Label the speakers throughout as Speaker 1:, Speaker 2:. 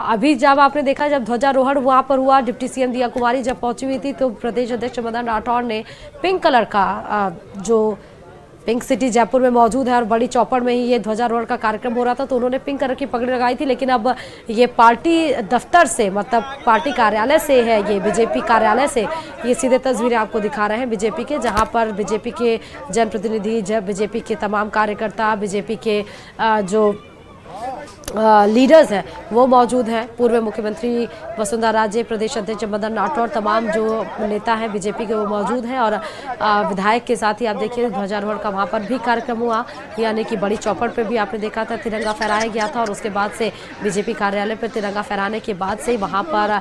Speaker 1: अभी जब आपने देखा जब ध्वजारोहण वहां पर हुआ, डिप्टी सीएम दिया कुमारी जब पहुंची हुई थी तो प्रदेश अध्यक्ष मदन राठौड़ ने पिंक कलर का जो पिंक सिटी जयपुर में मौजूद है और बड़ी चौपड़ में ही ये ध्वजारोहण का कार्यक्रम हो रहा था तो उन्होंने पिंक कलर की पगड़ी लगाई थी। लेकिन अब ये पार्टी दफ्तर से मतलब पार्टी कार्यालय से है, ये बीजेपी कार्यालय से ये सीधे तस्वीरें आपको दिखा रहे हैं बीजेपी के, जहां पर बीजेपी के जनप्रतिनिधि, बीजेपी के तमाम कार्यकर्ता, बीजेपी के जो लीडर्स हैं वो मौजूद हैं। पूर्व मुख्यमंत्री वसुंधरा राजे, प्रदेश अध्यक्ष मदन राठौड़, तमाम जो नेता हैं बीजेपी के वो मौजूद हैं और विधायक के साथ ही आप देखिए ध्वजारोहण का वहाँ पर भी कार्यक्रम हुआ, यानी कि बड़ी चौपड़ पे भी आपने देखा था तिरंगा फहराया गया था और उसके बाद से बीजेपी कार्यालय पर तिरंगा फहराने के बाद से वहाँ पर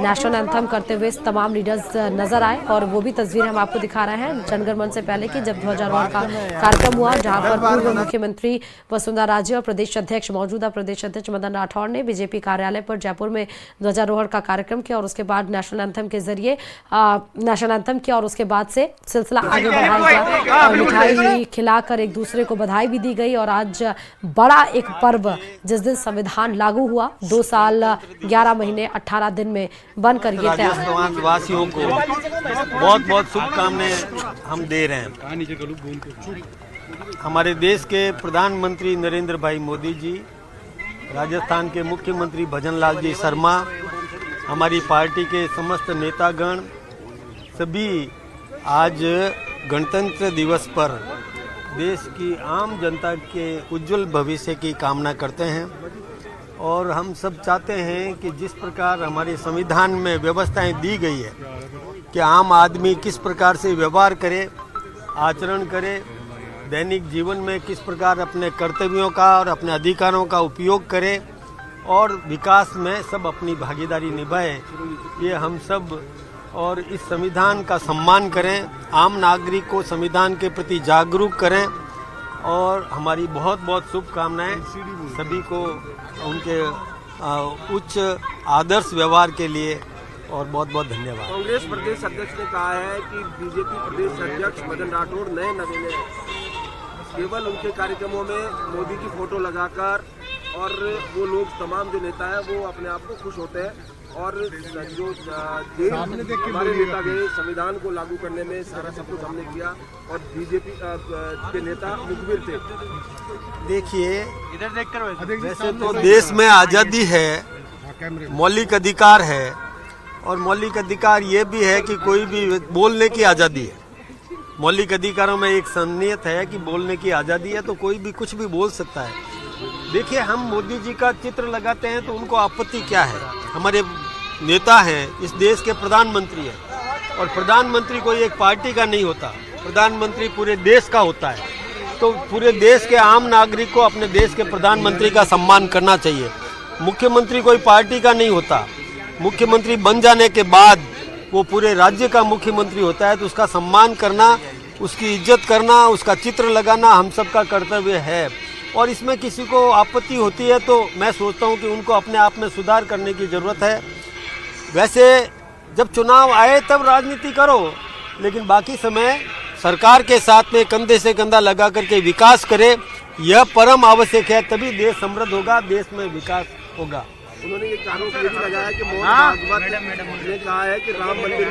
Speaker 1: नेशनल एंथम करते हुए तमाम लीडर्स नजर आए और वो भी तस्वीरें हम आपको दिखा रहे हैं जनगण मन से पहले की जब ध्वजारोहण का कार्यक्रम हुआ, जहाँ पर पूर्व मुख्यमंत्री वसुंधरा राजे और प्रदेश अध्यक्ष मौजूदा प्रदेश अध्यक्ष मदन राठौड़ ने बीजेपी कार्यालय पर जयपुर में ध्वजारोहण का कार्यक्रम किया और उसके बाद नेशनल एंथम के जरिए नेशनल एंथम किया और उसके बाद से सिलसिला आगे बढ़ाया गया और मिठाई खिलाकर एक दूसरे को बधाई भी दी गई। और आज बड़ा एक पर्व जिस दिन संविधान लागू हुआ 2 साल 11 महीने 18 दिन में बनकर ये
Speaker 2: तैयार वासियों को बहुत बहुत शुभकामनाएं हम दे रहे हैं। हमारे देश के प्रधानमंत्री नरेंद्र भाई मोदी जी, राजस्थान के मुख्यमंत्री भजनलाल जी शर्मा, हमारी पार्टी के समस्त नेतागण सभी आज गणतंत्र दिवस पर देश की आम जनता के उज्जवल भविष्य की कामना करते हैं और हम सब चाहते हैं कि जिस प्रकार हमारे संविधान में व्यवस्थाएं दी गई है कि आम आदमी किस प्रकार से व्यवहार करे, आचरण करे, दैनिक जीवन में किस प्रकार अपने कर्तव्यों का और अपने अधिकारों का उपयोग करें और विकास में सब अपनी भागीदारी निभाएं, ये हम सब और इस संविधान का सम्मान करें, आम नागरिक को संविधान के प्रति जागरूक करें और हमारी बहुत बहुत शुभकामनाएं सभी को उनके उच्च आदर्श व्यवहार के लिए और बहुत बहुत धन्यवाद।
Speaker 3: कांग्रेस प्रदेश अध्यक्ष ने कहा है कि बीजेपी प्रदेश अध्यक्ष मदन राठौड़ नए नवेले केवल उनके कार्यक्रमों में मोदी की फोटो लगाकर और वो लोग तमाम जो नेता है वो अपने आप को खुश होते हैं और जो हमारे नेता गए संविधान को लागू करने में सारा सब कुछ हमने किया और बीजेपी के नेता मुखबिर थे।
Speaker 2: देखिए इधर देखकर वैसे तो देश में आज़ादी है, मौलिक अधिकार है और मौलिक अधिकार ये भी है कि कोई भी बोलने की आज़ादी है। मौलिक अधिकारों में एक संनियत है कि बोलने की आज़ादी है तो कोई भी कुछ भी बोल सकता है। देखिए हम मोदी जी का चित्र लगाते हैं तो उनको आपत्ति क्या है? हमारे नेता हैं, इस देश के प्रधानमंत्री हैं और प्रधानमंत्री कोई एक पार्टी का नहीं होता, प्रधानमंत्री पूरे देश का होता है। तो पूरे देश के आम नागरिक को अपने देश के प्रधानमंत्री का सम्मान करना चाहिए। मुख्यमंत्री कोई पार्टी का नहीं होता, मुख्यमंत्री बन जाने के बाद वो पूरे राज्य का मुख्यमंत्री होता है तो उसका सम्मान करना, उसकी इज्जत करना, उसका चित्र लगाना हम सबका कर्तव्य है। और इसमें किसी को आपत्ति होती है तो मैं सोचता हूँ कि उनको अपने आप में सुधार करने की ज़रूरत है। वैसे जब चुनाव आए तब राजनीति करो, लेकिन बाकी समय सरकार के साथ में कंधे से कंधा लगा करके विकास करे, यह परम आवश्यक है, तभी देश समृद्ध होगा, देश में विकास होगा।
Speaker 3: उन्होंने एक आरोप ये भी लगाया कि मोहन भागवत ने कहा है कि राम मंदिर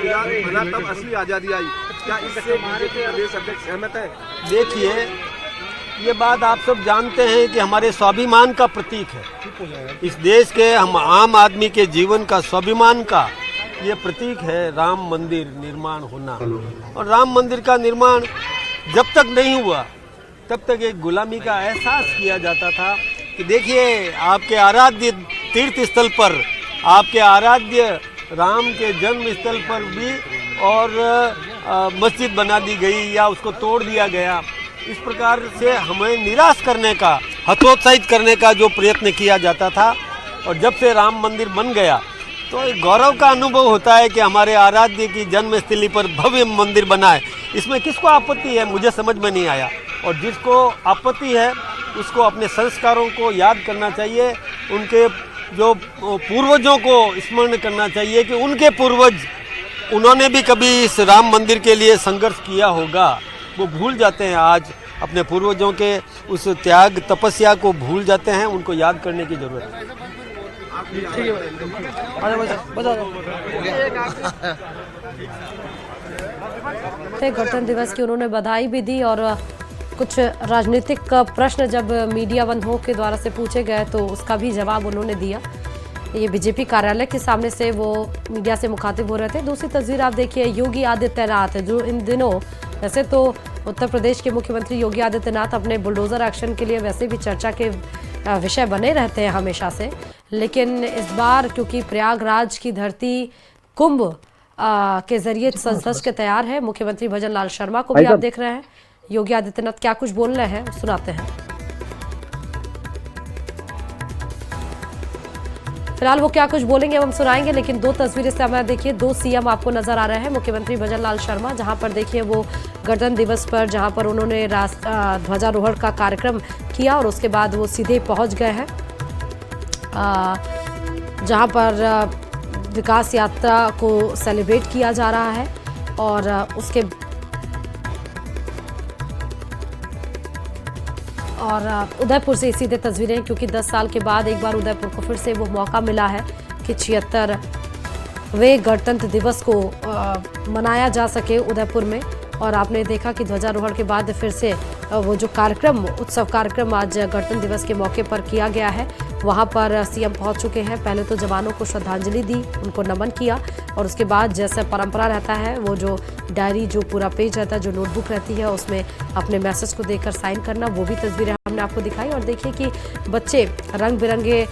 Speaker 3: मिला तब असली आज़ादी आई। क्या इससे बीजेपी प्रदेश अध्यक्ष सहमत है?
Speaker 2: देखिए ये बात आप सब जानते हैं कि हमारे स्वाभिमान का प्रतीक है, इस देश के हम आम आदमी के जीवन का स्वाभिमान का ये प्रतीक है राम मंदिर निर्माण होना। और राम मंदिर का निर्माण जब तक नहीं हुआ तब तक एक गुलामी का एहसास किया जाता था कि देखिए आपके आराध्य तीर्थ स्थल पर, आपके आराध्य राम के जन्म स्थल पर भी और मस्जिद बना दी गई या उसको तोड़ दिया गया। इस प्रकार से हमें निराश करने का, हतोत्साहित करने का जो प्रयत्न किया जाता था और जब से राम मंदिर बन गया तो एक गौरव का अनुभव होता है कि हमारे आराध्य की जन्मस्थली पर भव्य मंदिर बना है। इसमें किसको आपत्ति है? मुझे समझ में नहीं आया। और जिसको आपत्ति है उसको अपने संस्कारों को याद करना चाहिए, उनके जो पूर्वजों को स्मरण करना चाहिए कि उनके पूर्वज, उन्होंने भी कभी इस राम मंदिर के लिए संघर्ष किया होगा। वो भूल जाते हैं, आज अपने पूर्वजों के उस त्याग तपस्या को भूल जाते हैं, उनको याद करने की जरूरत है।
Speaker 1: गणतंत्र दिवस की उन्होंने बधाई भी दी और कुछ राजनीतिक प्रश्न जब मीडिया बंधुओं के द्वारा से पूछे गए तो उसका भी जवाब उन्होंने दिया। ये बीजेपी कार्यालय के सामने से वो मीडिया से मुखातिब हो रहे थे। दूसरी तस्वीर आप देखिए योगी आदित्यनाथ, जो इन दिनों वैसे तो उत्तर प्रदेश के मुख्यमंत्री योगी आदित्यनाथ अपने बुलडोजर एक्शन के लिए वैसे भी चर्चा के विषय बने रहते हैं हमेशा से, लेकिन इस बार क्योंकि प्रयागराज की धरती कुंभ के जरिए सज के तैयार है। मुख्यमंत्री भजन लाल शर्मा को भी आप देख रहे हैं। योगी आदित्यनाथ क्या कुछ बोल रहे हैं सुनाते हैं। फिलहाल वो क्या कुछ बोलेंगे हम सुनाएंगे, लेकिन दो तस्वीरें से हमें देखिए, दो सीएम आपको नजर आ रहे हैं। मुख्यमंत्री भजन लाल शर्मा जहां पर देखिए वो गणतंत्र दिवस पर जहां पर उन्होंने ध्वजारोहण का कार्यक्रम किया और उसके बाद वो सीधे पहुंच गए हैं जहां पर विकास यात्रा को सेलिब्रेट किया जा रहा है। और उसके उदयपुर से सीधे तस्वीरें, क्योंकि 10 साल के बाद एक बार उदयपुर को फिर से वो मौका मिला है कि 76वें गणतंत्र दिवस को मनाया जा सके उदयपुर में। और आपने देखा कि ध्वजारोहण के बाद फिर से वो जो कार्यक्रम, उत्सव कार्यक्रम आज गणतंत्र दिवस के मौके पर किया गया है, वहाँ पर सीएम पहुँच चुके हैं। पहले तो जवानों को श्रद्धांजलि दी, उनको नमन किया और उसके बाद जैसा परंपरा रहता है वो जो डायरी, जो पूरा पेज रहता है, जो नोटबुक रहती है, उसमें अपने मैसेज को देकर साइन करना, वो भी तस्वीरें हमने आपको दिखाई। और देखिए कि बच्चे रंग बिरंगे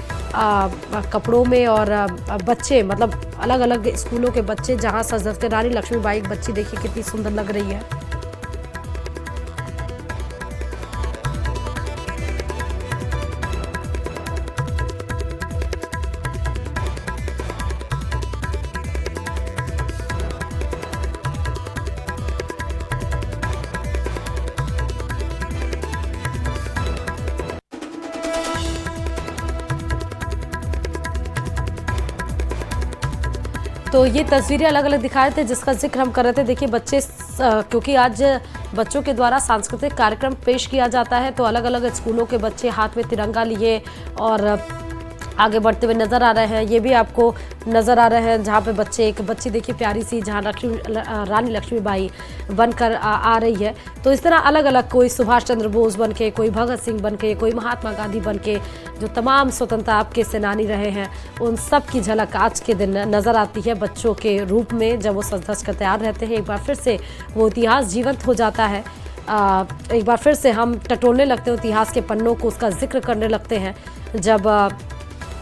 Speaker 1: कपड़ों में और बच्चे मतलब अलग अलग स्कूलों के बच्चे जहाँ सज के रानी लक्ष्मीबाई एक बच्ची देखिए कितनी सुंदर लग रही है। तो ये तस्वीरें अलग अलग दिखाए थे जिसका जिक्र हम कर रहे थे। देखिए बच्चे, क्योंकि आज बच्चों के द्वारा सांस्कृतिक कार्यक्रम पेश किया जाता है, तो अलग अलग स्कूलों के बच्चे हाथ में तिरंगा लिए और आगे बढ़ते हुए नजर आ रहे हैं। ये भी आपको नजर आ रहे हैं जहाँ पे बच्चे, एक बच्ची देखिए प्यारी सी जहाँ रानी लक्ष्मीबाई बनकर आ रही है। तो इस तरह अलग अलग, कोई सुभाष चंद्र बोस बन के, कोई भगत सिंह बन के, कोई महात्मा गांधी बन के, जो तमाम स्वतंत्रता के सेनानी रहे हैं, उन सब की झलक आज के दिन नजर आती है बच्चों के रूप में जब वो सज धज कर तैयार रहते हैं। एक बार फिर से वो इतिहास जीवंत हो जाता है। एक बार फिर से हम टटोलने लगते हैं इतिहास के पन्नों को, उसका जिक्र करने लगते हैं जब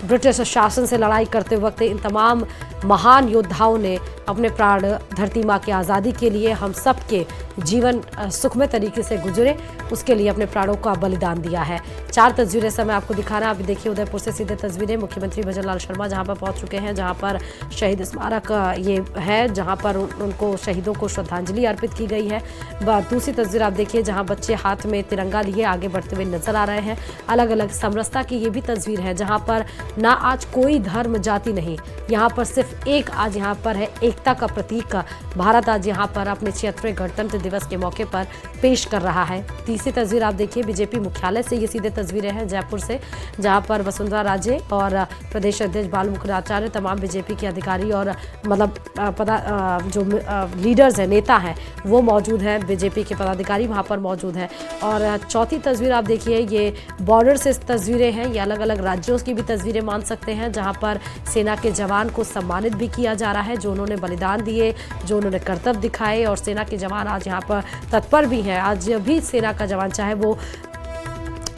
Speaker 1: ब्रिटिश शासन से लड़ाई करते वक्त इन तमाम महान योद्धाओं ने अपने प्राण धरती माँ की आज़ादी के लिए, हम सब के जीवन सुखमय तरीके से गुजरे, उसके लिए अपने प्राणों का बलिदान दिया है। 4 तस्वीरें से मैं आपको दिखा रहा हूं। अभी देखिए उदयपुर से सीधे तस्वीरें, मुख्यमंत्री भजन लाल शर्मा जहां पर पहुंच चुके हैं, जहां पर शहीद स्मारक ये है, जहां पर उनको शहीदों को श्रद्धांजलि अर्पित की गई है। दूसरी तस्वीर आप देखिए जहाँ बच्चे हाथ में तिरंगा लिए आगे बढ़ते हुए नजर आ रहे हैं। अलग अलग समरसता की ये भी तस्वीर है जहाँ पर ना आज कोई धर्म जाति नहीं, यहाँ पर सिर्फ एक आज यहाँ पर है एकता का प्रतीक भारत आज यहाँ पर अपने 76वें गणतंत्र दिवस के मौके पर पेश कर रहा है। तीसरी तस्वीर आप देखिए बीजेपी मुख्यालय से, ये सीधे तस्वीरें हैं जयपुर से, जहाँ पर वसुंधरा राजे और प्रदेश अध्यक्ष बाल मुकुंद आचार्य, तमाम बीजेपी के अधिकारी और मतलब जो लीडर्स हैं, नेता हैं, वो मौजूद हैं, बीजेपी के पदाधिकारी वहाँ पर मौजूद हैं। और चौथी तस्वीर आप देखिए, ये बॉर्डर से तस्वीरें हैं, ये अलग अलग राज्यों की भी तस्वीरें मान सकते हैं, जहाँ पर सेना के जवान को सम्मानित भी किया जा रहा है, जो उन्होंने बलिदान दिए, जो उन्होंने कर्तव्य दिखाए। और सेना के जवान आज यहाँ पर तत्पर भी हैं। आज भी सेना का जवान, चाहे वो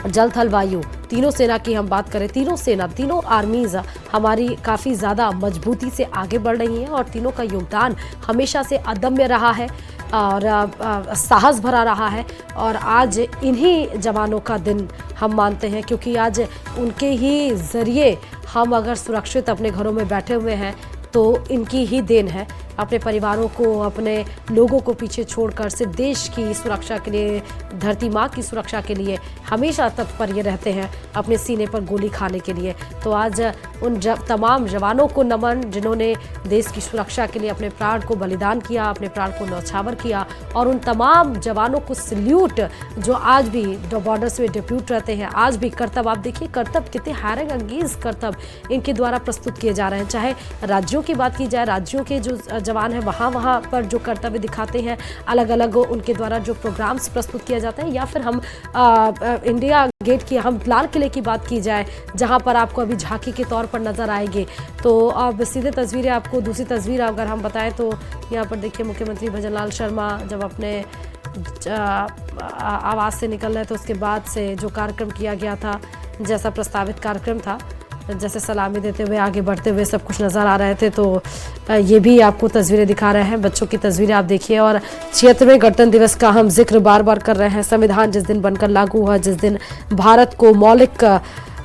Speaker 1: जल थल वायु, तीनों सेना की हम बात करें, तीनों सेना, तीनों आर्मीज हमारी काफ़ी ज़्यादा मजबूती से आगे बढ़ रही हैं और तीनों का योगदान हमेशा से अदम्य रहा है और साहस भरा रहा है। और आज इन्हीं जवानों का दिन हम मानते हैं, क्योंकि आज उनके ही ज़रिए हम अगर सुरक्षित अपने घरों में बैठे हुए हैं तो इनकी ही देन है। अपने परिवारों को, अपने लोगों को पीछे छोड़कर सिर्फ देश की सुरक्षा के लिए, धरती माँ की सुरक्षा के लिए हमेशा तत्पर ये रहते हैं, अपने सीने पर गोली खाने के लिए। तो आज उन तमाम जवानों को नमन, जिन्होंने देश की सुरक्षा के लिए अपने प्राण को बलिदान किया, अपने प्राण को न्यौछावर किया, और उन तमाम जवानों को सल्यूट जो आज भी बॉर्डर्स में डिप्यूट रहते हैं। आज भी कर्तव्य, आप देखिए कर्तव्य कितने हायरिंग अंगेज कर्तव्य इनके द्वारा प्रस्तुत किए जा रहे हैं। चाहे राज्यों की बात की जाए, राज्यों के जो जवान हैं वहाँ पर जो कर्तव्य दिखाते हैं, अलग अलग उनके द्वारा जो प्रोग्राम्स प्रस्तुत किया जाता है, या फिर हम इंडिया गेट की, हम लाल किले की बात की जाए, जहाँ पर आपको अभी झांकी के तौर पर नजर आएंगे। तो अब सीधे तस्वीरें आपको, दूसरी तस्वीर अगर हम बताएं तो यहाँ पर देखिए मुख्यमंत्री भजनलाल शर्मा जब अपने आवास से निकल रहे थे, उसके बाद से जो कार्यक्रम किया गया था, जैसा प्रस्तावित कार्यक्रम था, जैसे सलामी देते हुए आगे बढ़ते हुए सब कुछ नज़र आ रहे थे। तो ये भी आपको तस्वीरें दिखा रहे हैं, बच्चों की तस्वीरें आप देखिए। और 76वें गणतंत्र दिवस का हम जिक्र बार बार कर रहे हैं। संविधान जिस दिन बनकर लागू हुआ, जिस दिन भारत को मौलिक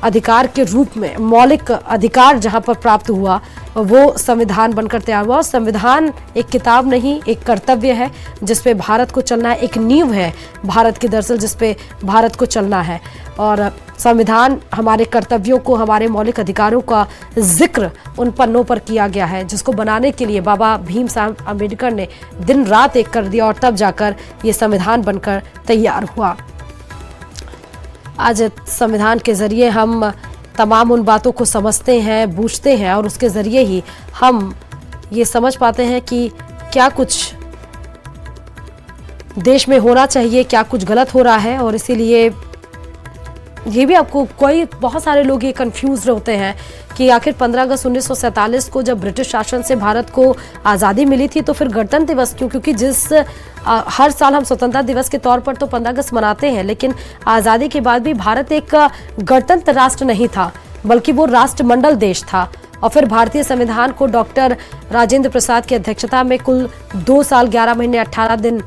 Speaker 1: अधिकार के रूप में, मौलिक अधिकार जहां पर प्राप्त हुआ, वो संविधान बनकर तैयार हुआ। और संविधान एक किताब नहीं, एक कर्तव्य है जिस पे भारत को चलना है, एक नींव है भारत की दरअसल जिस पे भारत को चलना है। और संविधान हमारे कर्तव्यों को, हमारे मौलिक अधिकारों का जिक्र उन पन्नों पर किया गया है, जिसको बनाने के लिए बाबा भीम साहब अम्बेडकर ने दिन रात एक कर दिया, और तब जाकर ये संविधान बनकर तैयार हुआ। आज संविधान के जरिए हम तमाम उन बातों को समझते हैं, बूझते हैं, और उसके ज़रिए ही हम ये समझ पाते हैं कि क्या कुछ देश में होना चाहिए, क्या कुछ गलत हो रहा है। और इसीलिए ये भी आपको बहुत सारे लोग ये कंफ्यूज होते हैं कि आखिर 15 अगस्त 1947 को जब ब्रिटिश शासन से भारत को आज़ादी मिली थी, तो फिर गणतंत्र दिवस क्यों? क्योंकि हर साल हम स्वतंत्रता दिवस के तौर पर तो 15 अगस्त मनाते हैं, लेकिन आज़ादी के बाद भी भारत एक गणतंत्र राष्ट्र नहीं था, बल्कि वो राष्ट्रमंडल देश था। और फिर भारतीय संविधान को डॉक्टर राजेंद्र प्रसाद की अध्यक्षता में कुल 2 साल 11 महीने 18 दिन